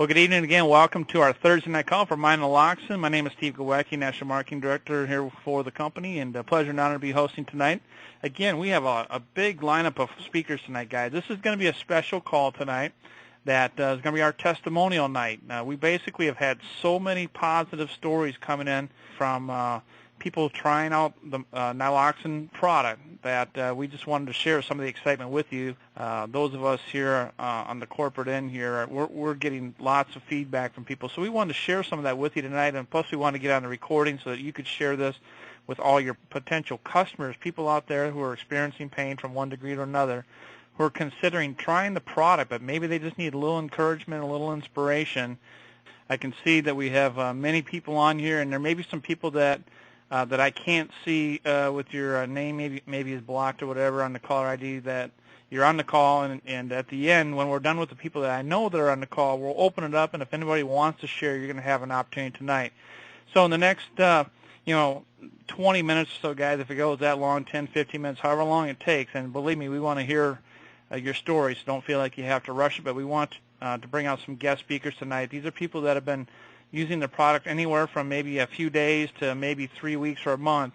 Well, good evening again. Welcome to our Thursday night call for Nyloxin. My name is Steve Gowacki, National Marketing Director here for the company, and a pleasure and honor to be hosting tonight. Again, we have a big lineup of speakers tonight, guys. This is going to be a special call tonight that is going to be our testimonial night. We basically have had so many positive stories coming in from people trying out the Nyloxin product that we just wanted to share some of the excitement with you. Those of us here on the corporate end here, we're getting lots of feedback from people. So we wanted to share some of that with you tonight, and plus we wanted to get on the recording so that you could share this with all your potential customers, people out there who are experiencing pain from one degree to another, who are considering trying the product, but maybe they just need a little encouragement, a little inspiration. I can see that we have many people on here, and there may be some people that I can't see with your name maybe is blocked or whatever on the caller ID, that you're on the call, and at the end, when we're done with the people that I know that are on the call, we'll open it up, and if anybody wants to share, you're going to have an opportunity tonight. So in the next 20 minutes or so, guys, if it goes that long, 10, 15 minutes, however long it takes, and believe me, we want to hear your story, so don't feel like you have to rush it, but we want to bring out some guest speakers tonight. These are people that have been using the product anywhere from maybe a few days to maybe 3 weeks or a month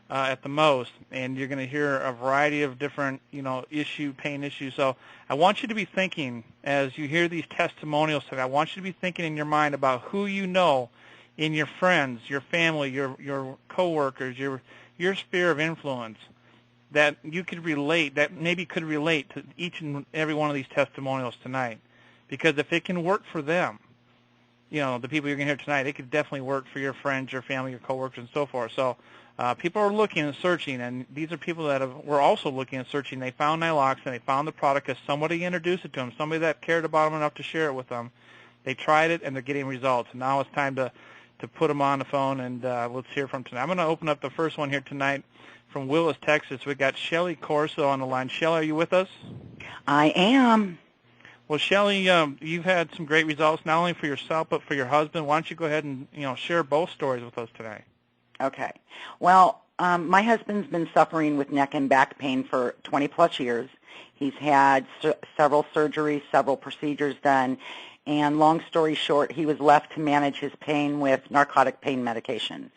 at the most, and you're going to hear a variety of different, pain issues. So I want you to be thinking, as you hear these testimonials today, I want you to be thinking in your mind about who you know in your friends, your family, your coworkers, your sphere of influence that you could relate, that maybe could relate to each and every one of these testimonials tonight. Because if it can work for them, the people you're going to hear tonight, it could definitely work for your friends, your family, your coworkers, and so forth. So people are looking and searching, and these are people that were also looking and searching. They found Nyloxin. They found the product because somebody introduced it to them, somebody that cared about them enough to share it with them. They tried it, and they're getting results. And now it's time to put them on the phone, and let's hear from tonight. I'm going to open up the first one here tonight from Willis, Texas. We've got Shelly Corso on the line. Shelly, are you with us? I am. Well, Shelly, you've had some great results, not only for yourself but for your husband. Why don't you go ahead and share both stories with us today? Okay. Well, my husband's been suffering with neck and back pain for 20-plus years. He's had several surgeries, several procedures done, and long story short, he was left to manage his pain with narcotic pain medication.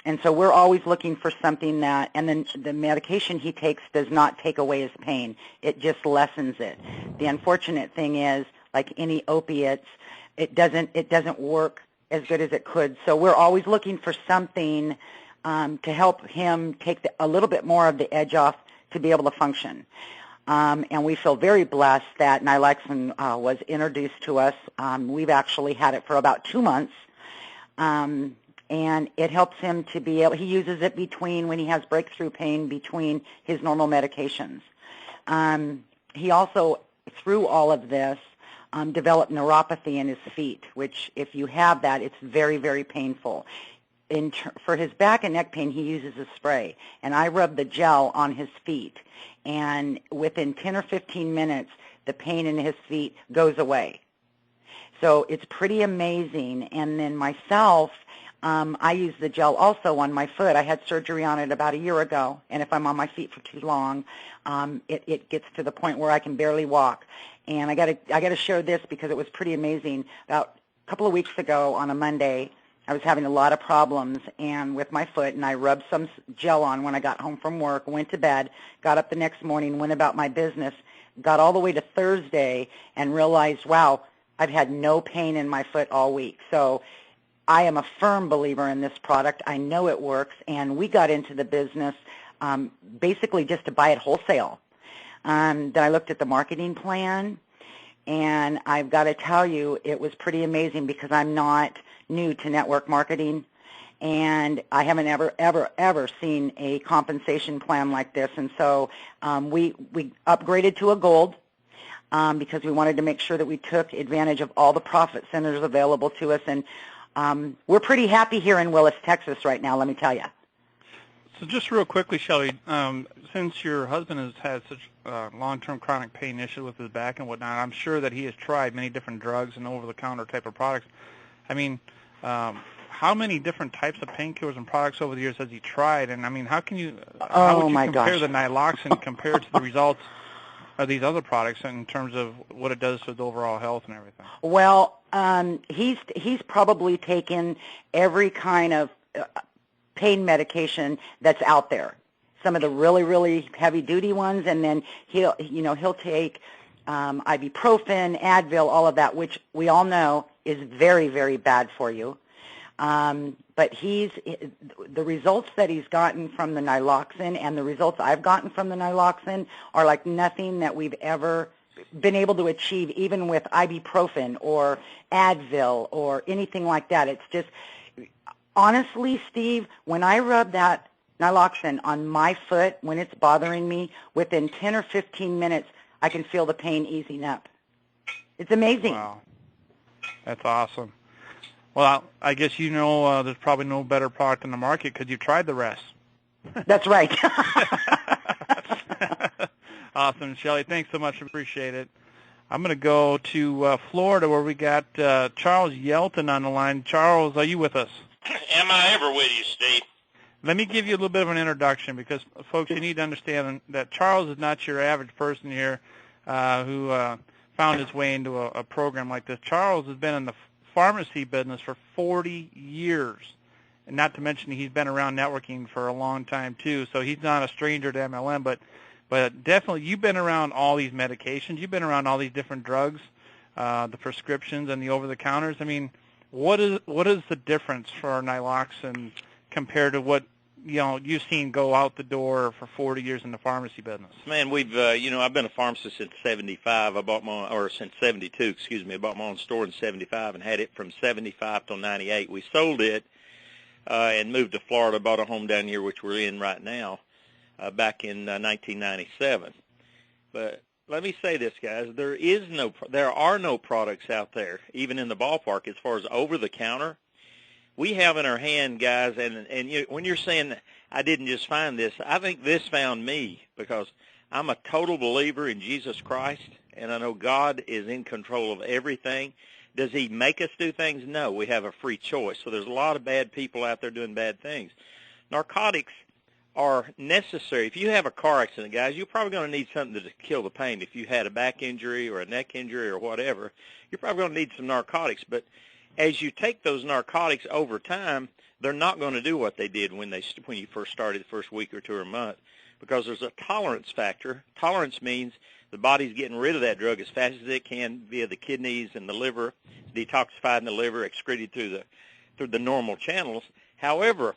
And so we're always looking for something that, and then the medication he takes does not take away his pain. It just lessens it. The unfortunate thing is, like any opiates, it doesn't work as good as it could. So we're always looking for something to help him take a little bit more of the edge off to be able to function. And we feel very blessed that Nyloxin was introduced to us. We've actually had it for about 2 months. And it helps him to be able, he uses it when he has breakthrough pain between his normal medications. He also, through all of this, developed neuropathy in his feet, which if you have that, it's very, very painful. For his back and neck pain, he uses a spray, and I rub the gel on his feet, and within 10 or 15 minutes, the pain in his feet goes away. So it's pretty amazing. And then myself, I use the gel also on my foot. I had surgery on it about a year ago, and if I'm on my feet for too long, it gets to the point where I can barely walk. And I got to share this because it was pretty amazing. About a couple of weeks ago on a Monday, I was having a lot of problems and with my foot, and I rubbed some gel on when I got home from work, went to bed, got up the next morning, went about my business, got all the way to Thursday, and realized, wow, I've had no pain in my foot all week. So I am a firm believer in this product. I know it works, and we got into the business basically just to buy it wholesale. Then I looked at the marketing plan, and I've got to tell you, it was pretty amazing because I'm not new to network marketing, and I haven't ever seen a compensation plan like this. And so we upgraded to a gold because we wanted to make sure that we took advantage of all the profit centers available to us. And we're pretty happy here in Willis, Texas right now, let me tell you. So just real quickly, Shelly, since your husband has had such long-term chronic pain issues with his back and whatnot, I'm sure that he has tried many different drugs and over-the-counter type of products. I mean, how many different types of painkillers and products over the years has he tried? And, I mean, how would you compare the Nyloxin compared to the results these other products in terms of what it does to the overall health and everything? Well, he's probably taken every kind of pain medication that's out there. Some of the really, really heavy-duty ones, and then he'll take ibuprofen, Advil, all of that, which we all know is very, very bad for you. But the results that he's gotten from the Nyloxin and the results I've gotten from the Nyloxin are like nothing that we've ever been able to achieve, even with ibuprofen or Advil or anything like that. It's just, honestly, Steve, when I rub that Nyloxin on my foot when it's bothering me, within 10 or 15 minutes, I can feel the pain easing up. It's amazing. Wow. That's awesome. Well, I guess there's probably no better product in the market because you've tried the rest. That's right. Awesome, Shelley. Thanks so much. Appreciate it. I'm going to go to Florida where we got Charles Yelton on the line. Charles, are you with us? Am I ever with you, Steve? Let me give you a little bit of an introduction because, folks, you need to understand that Charles is not your average person here who found his way into a program like this. Charles has been in the pharmacy business for 40 years, and not to mention he's been around networking for a long time too, so he's not a stranger to MLM, but definitely you've been around all these medications, you've been around all these different drugs, the prescriptions and the over-the-counters. I mean, what is the difference for Nyloxin compared to what you've seen go out the door for 40 years in the pharmacy business? Man, we've I've been a pharmacist since '75. Since '72, excuse me. I bought my own store in '75 and had it from '75 till '98. We sold it and moved to Florida. Bought a home down here, which we're in right now, back in 1997. But let me say this, guys: there are no products out there, even in the ballpark, as far as over the counter. We have in our hand, guys, and when you're saying I didn't just find this, I think this found me because I'm a total believer in Jesus Christ, and I know God is in control of everything. Does he make us do things? No, we have a free choice. So there's a lot of bad people out there doing bad things. Narcotics are necessary. If you have a car accident, guys, you're probably going to need something to kill the pain. If you had a back injury or a neck injury or whatever, you're probably going to need some narcotics. But as you take those narcotics over time, they're not going to do what they did when you first started the first week or two or a month, because there's a tolerance factor. Tolerance means the body's getting rid of that drug as fast as it can via the kidneys and the liver, detoxified in the liver, excreted through the normal channels. However,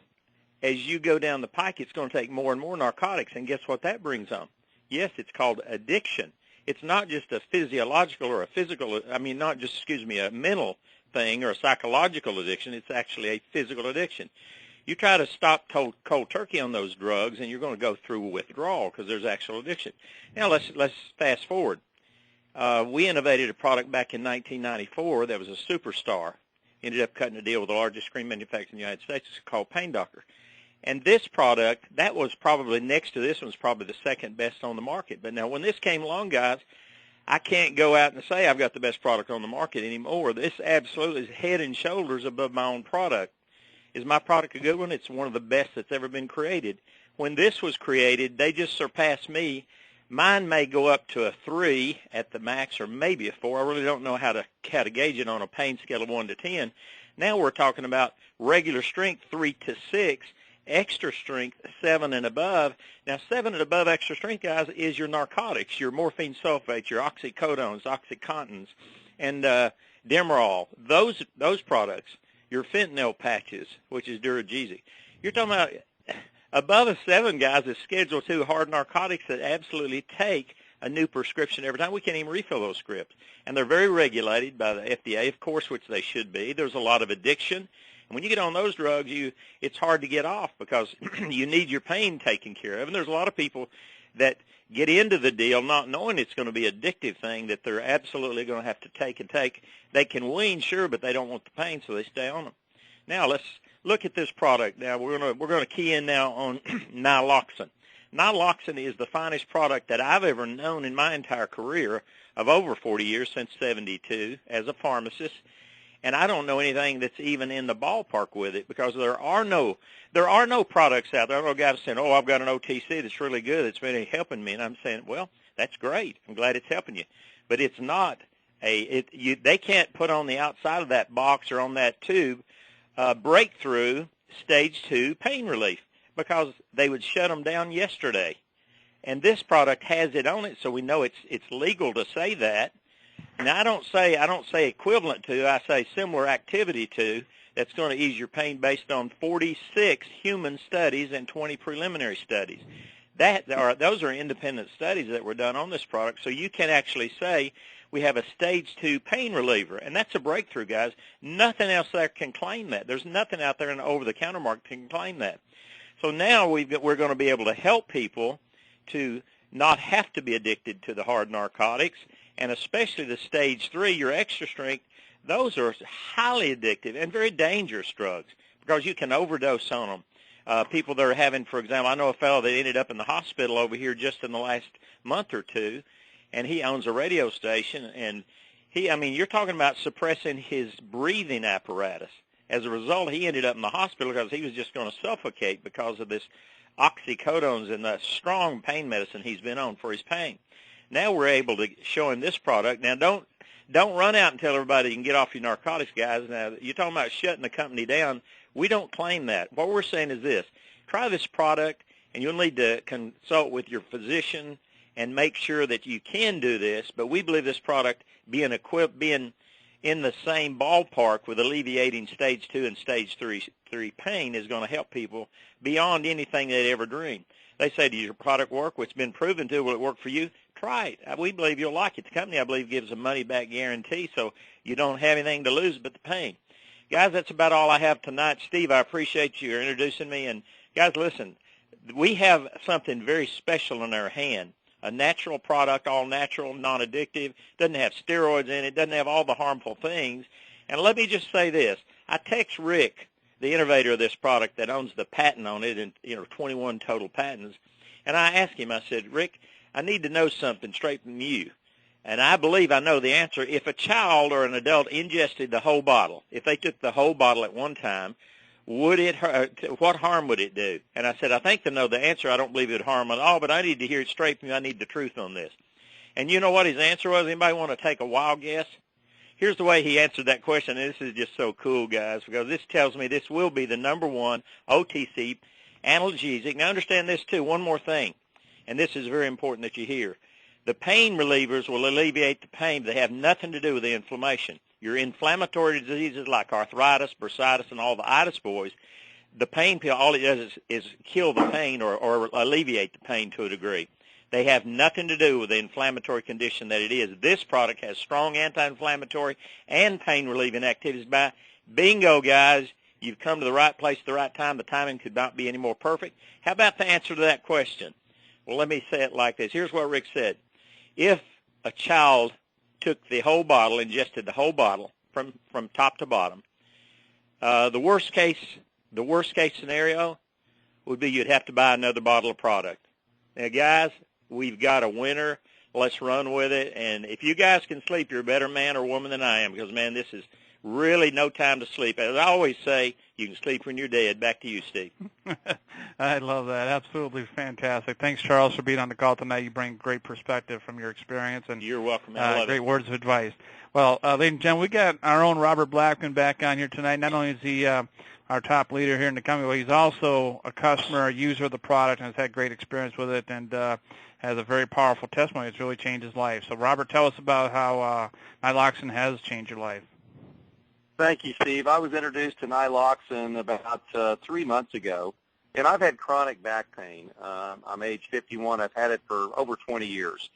as you go down the pike, it's going to take more and more narcotics, and guess what that brings on? Yes, it's called addiction. It's not just a physiological or a mental thing or a psychological addiction. It's actually a physical addiction. You try to stop cold turkey on those drugs, and you're going to go through withdrawal because there's actual addiction. Now let's fast forward. We innovated a product back in 1994 that was a superstar. Ended up cutting a deal with the largest screen manufacturer in the United States. It's called Pain Doctor. And this product, that was probably next to this one's probably the second best on the market. But now when this came along, guys, I can't go out and say I've got the best product on the market anymore. This absolutely is head and shoulders above my own product. Is my product a good one? It's one of the best that's ever been created. When this was created, they just surpassed me. Mine may go up to a 3 at the max or maybe a 4. I really don't know how to gauge it on a pain scale of 1 to 10. Now we're talking about regular strength 3 to 6, extra strength 7 and above. Now 7 and above extra strength, guys, is your narcotics, your morphine sulfate, your oxycodones, oxycontins, and Demerol. Those products, your fentanyl patches, which is Duragesic. You're talking about above a 7, guys, is Schedule II hard narcotics that absolutely take a new prescription every time. We can't even refill those scripts. And they're very regulated by the FDA, of course, which they should be. There's a lot of addiction. And when you get on those drugs, it's hard to get off because you need your pain taken care of. And there's a lot of people that get into the deal not knowing it's going to be an addictive thing that they're absolutely going to have to take and take. They can wean, sure, but they don't want the pain, so they stay on them. Now let's look at this product. Now we're going to key in now on Nyloxin. Nyloxin is the finest product that I've ever known in my entire career of over 40 years, since '72, as a pharmacist. And I don't know anything that's even in the ballpark with it because there are no products out there. I don't know guys saying, "Oh, I've got an OTC that's really good. It's really helping me." And I'm saying, well, That's great. I'm glad it's helping you. But it's not they can't put on the outside of that box or on that tube breakthrough stage 2 pain relief, because they would shut them down yesterday. And this product has it on it, so we know it's legal to say that. Now I don't say equivalent to, I say similar activity to, that's going to ease your pain based on 46 human studies and 20 preliminary studies. Those are independent studies that were done on this product, so you can actually say we have a stage 2 pain reliever, and that's a breakthrough, guys. Nothing else there can claim that. There's nothing out there in the over-the-counter market that can claim that. So now we're going to be able to help people to not have to be addicted to the hard narcotics, and especially the stage 3, your extra strength. Those are highly addictive and very dangerous drugs because you can overdose on them. People that are having, for example, I know a fellow that ended up in the hospital over here just in the last month or two, and he owns a radio station, and you're talking about suppressing his breathing apparatus. As a result, he ended up in the hospital because he was just going to suffocate because of this oxycodones and the strong pain medicine he's been on for his pain. Now we're able to show him this product. Now don't run out and tell everybody you can get off your narcotics, guys. Now, you're talking about shutting the company down. We don't claim that. What we're saying is this. Try this product, and you'll need to consult with your physician and make sure that you can do this. But we believe this product being in the same ballpark with alleviating stage 2 and stage 3 pain is going to help people beyond anything they'd ever dreamed. They say, does your product work? Well, it's been proven to. Will it work for you? Try it. We believe you'll like it. The company, I believe, gives a money-back guarantee, so you don't have anything to lose but the pain. Guys, that's about all I have tonight. Steve, I appreciate you introducing me. And, guys, listen, we have something very special in our hand, a natural product, all natural, non-addictive, doesn't have steroids in it, doesn't have all the harmful things. And let me just say this. I text Rick, the innovator of this product that owns the patent on it, and 21 total patents, and I asked him, I said, Rick, I need to know something straight from you. And I believe I know the answer. If a child or an adult ingested the whole bottle, if they took the whole bottle at one time, would it hurt? What harm would it do? And I said, I think to know the answer, I don't believe it would harm at all, but I need to hear it straight from you. I need the truth on this. And you know what his answer was? Anybody want to take a wild guess? Here's the way he answered that question, and this is just so cool, guys, because this tells me this will be the #1 OTC analgesic. Now, understand this, too. One more thing, and this is very important that you hear. The pain relievers will alleviate the pain. They have nothing to do with the inflammation. Your inflammatory diseases like arthritis, bursitis, and all the itis boys, the pain pill, all it does is kill the pain or alleviate the pain to a degree. They have nothing to do with the inflammatory condition that it is. This product has strong anti-inflammatory and pain-relieving activities. Bingo, guys. You've come to the right place at the right time. The timing could not be any more perfect. How about the answer to that question? Well, let me say it like this. Here's what Rick said. If a child took the whole bottle, ingested the whole bottle from top to bottom, the worst case scenario would be you'd have to buy another bottle of product. Now, guys, we've got a winner. Let's run with it. And if you guys can sleep, you're a better man or woman than I am because, man, this is really no time to sleep. As I always say, you can sleep when you're dead. Back to you, Steve. I love that. Absolutely fantastic. Thanks, Charles, for being on the call tonight. You bring great perspective from your experience. And you're welcome, man. I love great it. Words of advice. Well, ladies and gentlemen, we got our own Robert Blackman back on here tonight. Not only is he our top leader here in the company, but he's also a customer, a user of the product, and has had great experience with it, and has a very powerful testimony. It's really changed his life. So, Robert, tell us about how Nyloxin has changed your life. Thank you, Steve. I was introduced to Nyloxin about 3 months ago, and I've had chronic back pain. I'm age 51. I've had it for over 20 years.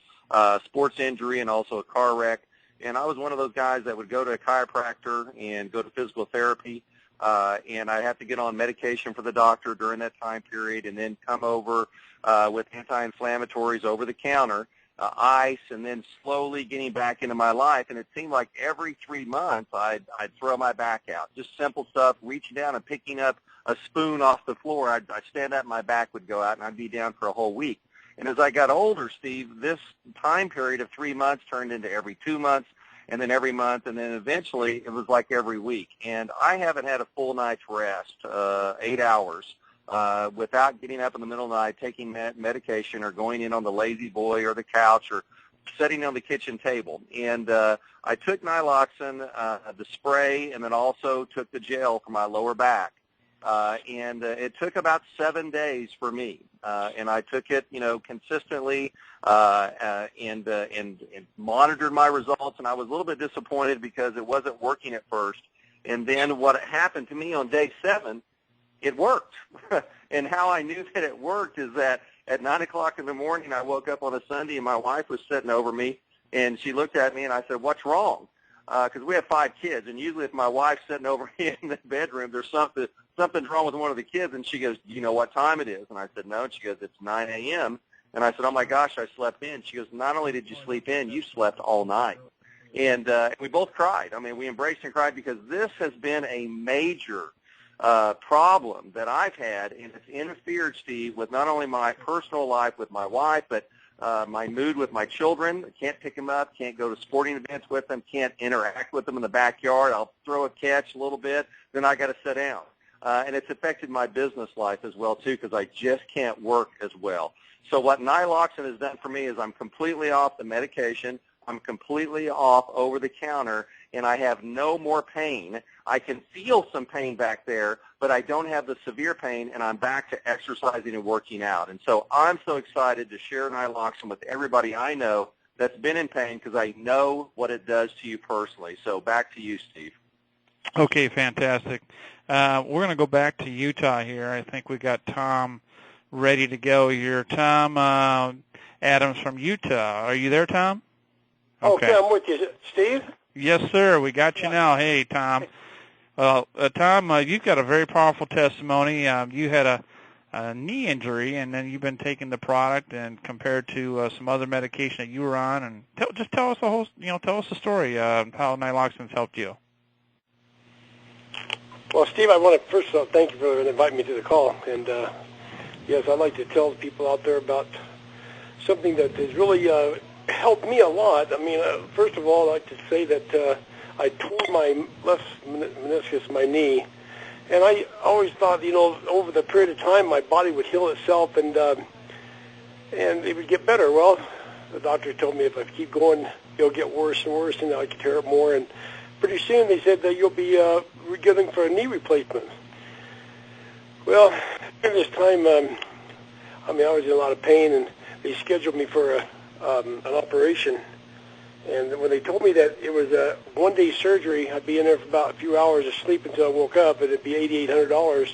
Sports injury and also a car wreck. And I was one of those guys that would go to a chiropractor and go to physical therapy, and I'd have to get on medication for the doctor during that time period and then come over with anti-inflammatories over the counter, ice, and then slowly getting back into my life. And it seemed like every 3 months I'd throw my back out. Just simple stuff, reaching down and picking up a spoon off the floor. I'd stand up, my back would go out, and I'd be down for a whole week. And as I got older, Steve, this time period of 3 months turned into every 2 months, and then every month, and then eventually it was like every week. And I haven't had a full night's rest, 8 hours, without getting up in the middle of the night, taking medication, or going in on the lazy boy or the couch, or sitting on the kitchen table. And I took Nyloxin, the spray, and then also took the gel for my lower back. And it took about 7 days for me. And I took it, consistently, and monitored my results. And I was a little bit disappointed because it wasn't working at first. And then what happened to me on day 7, it worked. And how I knew that it worked is that at 9 o'clock in the morning, I woke up on a Sunday, and my wife was sitting over me, and she looked at me, and I said, "What's wrong?" Because we have 5 kids, and usually if my wife's sitting over me in the bedroom, there's something's wrong with one of the kids, and she goes, "Do you know what time it is?" And I said, "No." And she goes, "It's 9 a.m. And I said, "Oh, my gosh, I slept in." She goes, "Not only did you sleep in, you slept all night." And we both cried. I mean, we embraced and cried because this has been a major problem that I've had, and it's interfered, Steve, with not only my personal life with my wife, but my mood with my children. I can't pick them up, can't go to sporting events with them, can't interact with them in the backyard. I'll throw a catch a little bit, then I got to sit down. And it's affected my business life as well, too, because I just can't work as well. So what Nyloxin has done for me is I'm completely off the medication. I'm completely off over-the-counter, and I have no more pain. I can feel some pain back there, but I don't have the severe pain, and I'm back to exercising and working out. And so I'm so excited to share Nyloxin with everybody I know that's been in pain because I know what it does to you personally. So back to you, Steve. Okay, fantastic. We're going to go back to Utah here. I think we got Tom ready to go here. Tom Adams from Utah. Are you there, Tom? Okay, I'm with you. Steve? Yes, sir. We got you now. Hey, Tom. Well, Tom, you've got a very powerful testimony. You had a knee injury, and then you've been taking the product, and compared to some other medication that you were on, and just tell us the whole, tell us the story how Nyloxin's helped you. Well, Steve, I want to first of all thank you for inviting me to the call, and yes, I'd like to tell the people out there about something that has really helped me a lot. I mean, first of all, I'd like to say that I tore my left meniscus, my knee, and I always thought, over the period of time, my body would heal itself and it would get better. Well, the doctor told me if I keep going, it'll get worse and worse, and I could tear it more. And pretty soon, they said that you'll be getting for a knee replacement. Well, during this time, I was in a lot of pain, and they scheduled me for an operation. And when they told me that it was a one-day surgery, I'd be in there for about a few hours of sleep until I woke up, and it'd be $8,800.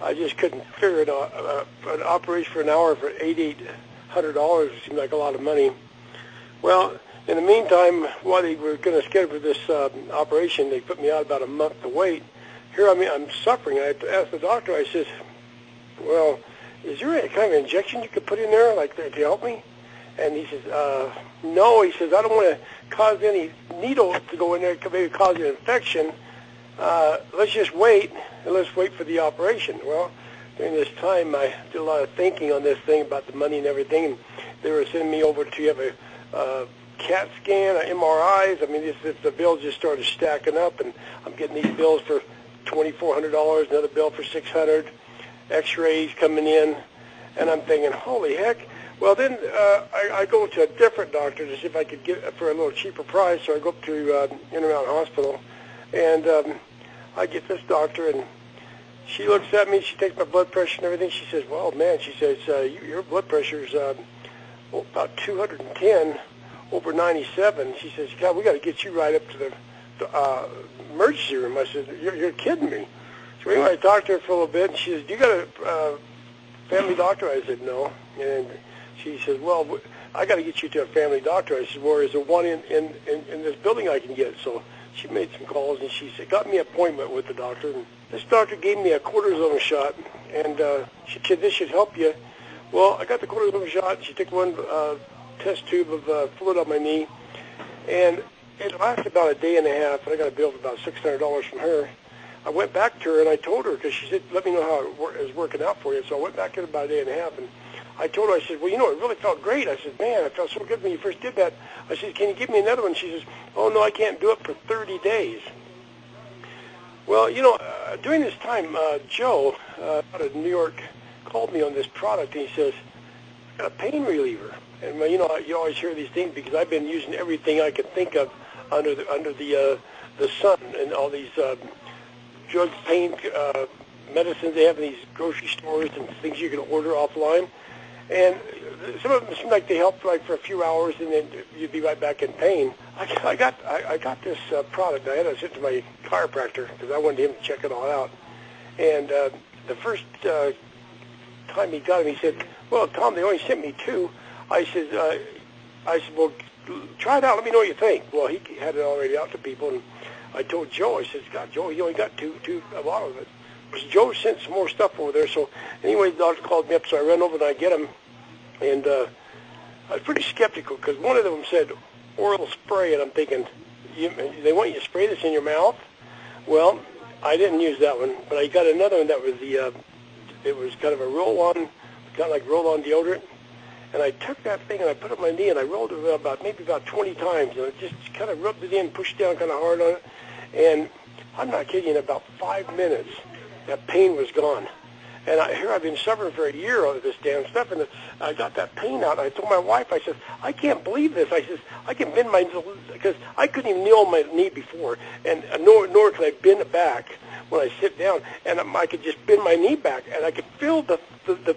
I just couldn't figure it out. An operation for an hour for $8,800 seemed like a lot of money. Well, in the meantime, while they were going to schedule this operation, they put me out about a month to wait. Here, I'm suffering. I asked the doctor, I said, well, is there any kind of injection you could put in there, like to help me? And he says, no. He says, I don't want to cause any needle to go in there, to maybe cause an infection. Let's just wait, and let's wait for the operation. Well, during this time, I did a lot of thinking on this thing about the money and everything, and they were sending me over to have a CAT scan, MRIs. I mean, the bills just started stacking up, and I'm getting these bills for $2,400, another bill for $600, x-rays coming in, and I'm thinking, holy heck. Well, then I go to a different doctor to see if I could get it for a little cheaper price, so I go up to Intermountain Hospital, and I get this doctor, and she looks at me, she takes my blood pressure and everything. She says, well, man, she says, your blood pressure is about 210 over 97. She says, God, we got to get you right up to the emergency room. I said, you're kidding me. So anyway, I talked to her for a little bit, and she says, do you got a family doctor? I said, no. And she says, well, I got to get you to a family doctor. I said, well, is there one in this building I can get? So she made some calls, and she said, got me an appointment with the doctor. And this doctor gave me a cortisone shot, and she said, this should help you. Well, I got the cortisone shot. She took one test tube of fluid on my knee, and it lasted about a day and a half, and I got a bill of about $600 from her. I went back to her, and I told her, because she said, let me know how it was working out for you. So I went back in about a day and a half, and I told her, I said, well, it really felt great. I said, man, I felt so good when you first did that. I said, can you give me another one? She says, oh, no, I can't do it for 30 days. Well, during this time, Joe out of New York called me on this product, and he says, a pain reliever. And you always hear these things because I've been using everything I could think of under the sun, and all these drug pain medicines they have in these grocery stores and things you can order offline. And some of them seem like they help for a few hours, and then you'd be right back in pain. I got this product. I had to send to my chiropractor because I wanted him to check it all out. And the first time he got him, he said, "Well, Tom, they only sent me 2." I said, "Well, try it out. Let me know what you think." Well, he had it already out to people, and I told Joe, I said, "God, Joe, he only got two a bottle of it." Because Joe sent some more stuff over there. So anyway, the doctor called me up, so I ran over and I get him. And I was pretty skeptical because one of them said oral spray, and I'm thinking, they want you to spray this in your mouth? Well, I didn't use that one, but I got another one that was it was kind of a roll-on, kind of like roll-on deodorant. And I took that thing and I put it on my knee and I rolled it maybe about 20 times, and I just kind of rubbed it in, pushed down kind of hard on it. And I'm not kidding you, in about 5 minutes, that pain was gone. And I've been suffering for a year of this damn stuff, and I got that pain out. I told my wife, I said, "I can't believe this." I said, "I can bend my, because I couldn't even kneel on my knee before, and nor could I bend it back when I sit down, and I could just bend my knee back, and I could feel the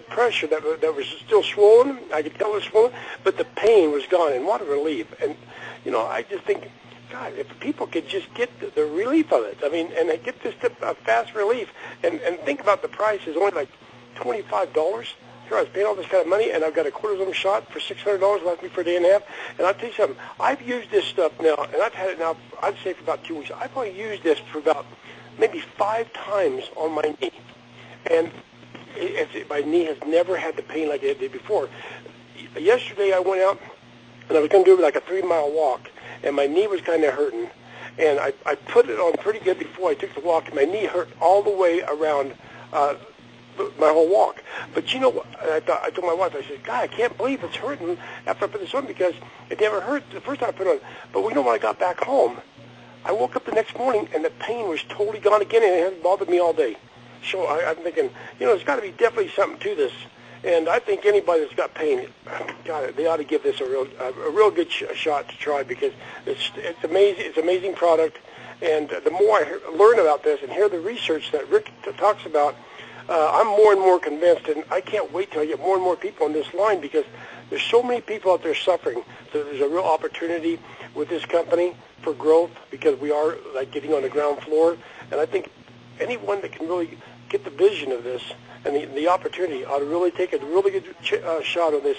pressure that was still swollen. I could tell it was swollen, but the pain was gone, and what a relief." And I just think, God, if people could just get the relief of it, I mean, and they get this fast relief, and think about the price is only like $25. Here I was paying all this kind of money, and I've got a cortisone shot for $600, last me for a day and a half. And I'll tell you something, I've used this stuff now, and I've had it now, I'd say for about 2 weeks. I've only used this for about maybe 5 times on my knee. And my knee has never had the pain like it did before. Yesterday I went out, and I was going to do like a 3-mile walk, and my knee was kind of hurting, and I put it on pretty good before I took the walk, and my knee hurt all the way around my whole walk. But I told my wife, I said, "God, I can't believe it's hurting after I put this on, because it never hurt the first time I put it on." But when I got back home, I woke up the next morning, and the pain was totally gone again, and it hasn't bothered me all day. So I'm thinking, there's got to be definitely something to this. And I think anybody that's got pain, God, they ought to give this a real good shot to try, because it's amazing. It's an amazing product, and the more I learn about this and hear the research that Rick talks about, I'm more and more convinced, and I can't wait till I get more and more people on this line, because there's so many people out there suffering. So there's a real opportunity with this company for growth, because we are like getting on the ground floor, and I think anyone that can really get the vision of this and the opportunity ought to really take a really good shot on this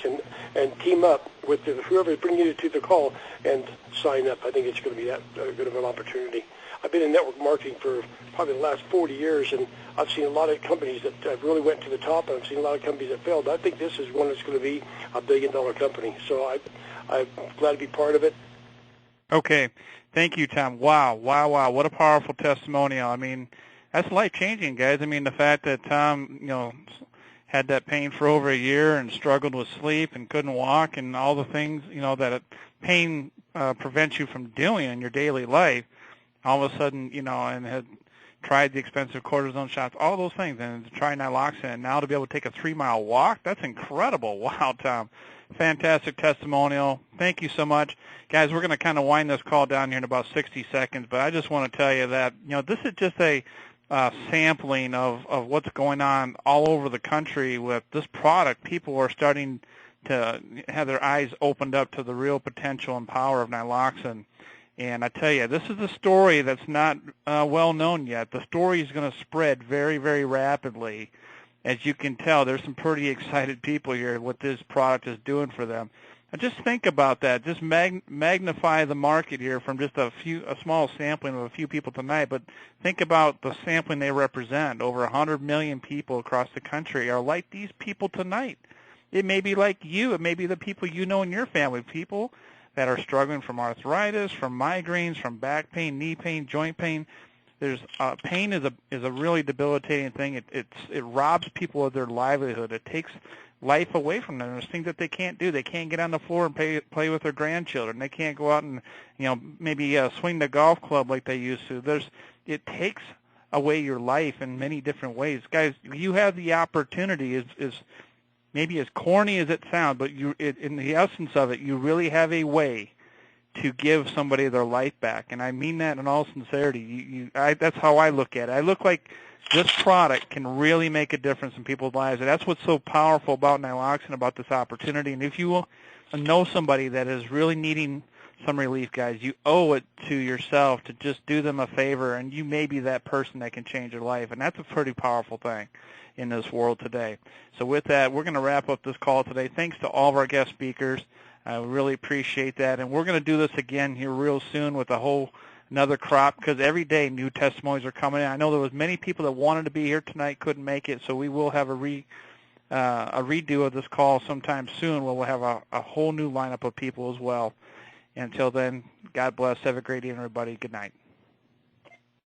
and team up with whoever is bringing you to the call and sign up. I think it's going to be that good of an opportunity. I've been in network marketing for probably the last 40 years, and I've seen a lot of companies that really went to the top, and I've seen a lot of companies that failed. I think this is one that's going to be a billion-dollar company, so I'm glad to be part of it. Okay. Thank you, Tom. Wow. What a powerful testimonial. I mean, that's life-changing, guys. I mean, the fact that Tom, had that pain for over a year and struggled with sleep and couldn't walk and all the things, that pain prevents you from doing in your daily life, all of a sudden, and had tried the expensive cortisone shots, all those things, and to try Nyloxin, and now to be able to take a 3-mile walk, that's incredible. Wow, Tom. Fantastic testimonial. Thank you so much. Guys, we're going to kind of wind this call down here in about 60 seconds, but I just want to tell you that, this is just a sampling of what's going on all over the country with this product. People are starting to have their eyes opened up to the real potential and power of Nyloxin. And I tell you, this is a story that's not well known yet. The story is going to spread very, very rapidly. As you can tell, there's some pretty excited people here what this product is doing for them. And just think about that. Just magnify the market here from just a small sampling of a few people tonight, but think about the sampling they represent. Over 100 million people across the country are like these people tonight. It may be like you. It may be the people you know in your family, people that are struggling from arthritis, from migraines, from back pain, knee pain, joint pain. There's pain is a really debilitating thing. It robs people of their livelihood. It takes life away from them. There's things that they can't do. They can't get on the floor and play with their grandchildren. They can't go out and maybe swing the golf club like they used to. It takes away your life in many different ways. Guys, you have the opportunity, is maybe as corny as it sounds, but in the essence of it, you really have a way to give somebody their life back. And I mean that in all sincerity. That's how I look at it. I look like this product can really make a difference in people's lives. And that's what's so powerful about Nyloxin, about this opportunity. And if you know somebody that is really needing some relief, guys, you owe it to yourself to just do them a favor, and you may be that person that can change their life. And that's a pretty powerful thing in this world today. So with that, we're going to wrap up this call today. Thanks to all of our guest speakers. I really appreciate that. And we're going to do this again here real soon with another crop, because every day new testimonies are coming in. I know there was many people that wanted to be here tonight, couldn't make it, so we will have a redo of this call sometime soon where we'll have a whole new lineup of people as well. Until then, God bless. Have a great evening, everybody. Good night.